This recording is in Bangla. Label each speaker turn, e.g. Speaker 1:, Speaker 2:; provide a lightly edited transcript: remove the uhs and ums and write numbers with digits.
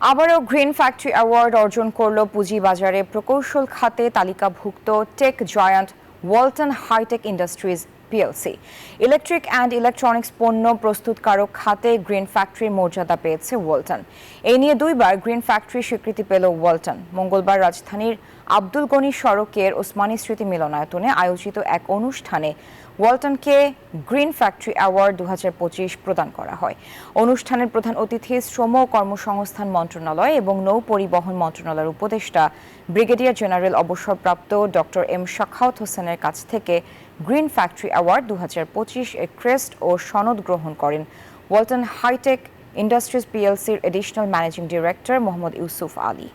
Speaker 1: আবারও গ্রিন ফ্যাক্টরি অ্যাওয়ার্ড অর্জন করল পুঁজিবাজারে প্রকৌশল খাতে তালিকাভুক্ত tech giant Walton hi tech Industries PLC. Electric and electronics পণ্য প্রস্তুতকারক খাতে গ্রিন ফ্যাক্টরির মর্যাদা পেয়েছে ওয়ালটন। এই নিয়ে দুইবার গ্রিন ফ্যাক্টরি স্বীকৃতি পেল ওয়ালটন। মঙ্গলবার রাজধানীর আব্দুল গনি সড়কের ওসমানী স্মৃতি মিলনায়তনে আয়োজিত এক অনুষ্ঠানে ওয়ালটনকে গ্রিন ফ্যাক্টরি অ্যাওয়ার্ড 2025 প্রদান করা হয়। অনুষ্ঠানের প্রধান অতিথি শ্রম ও কর্মসংস্থান মন্ত্রণালয় এবং নৌ পরিবহন মন্ত্রণালয়ের উপদেষ্টা ব্রিগেডিয়ার জেনারেল অবসরপ্রাপ্ত ডক্টর এম শাখাওয়াত হোসেনের কাছ থেকে গ্রিন ফ্যাক্টরি অ্যাওয়ার্ড 2025 এর ক্রেস্ট ও সনদ গ্রহণ করেন ওয়ালটন হাইটেক ইন্ডাস্ট্রিজ পিএলসির additional managing director Mohammad Yusuf Ali.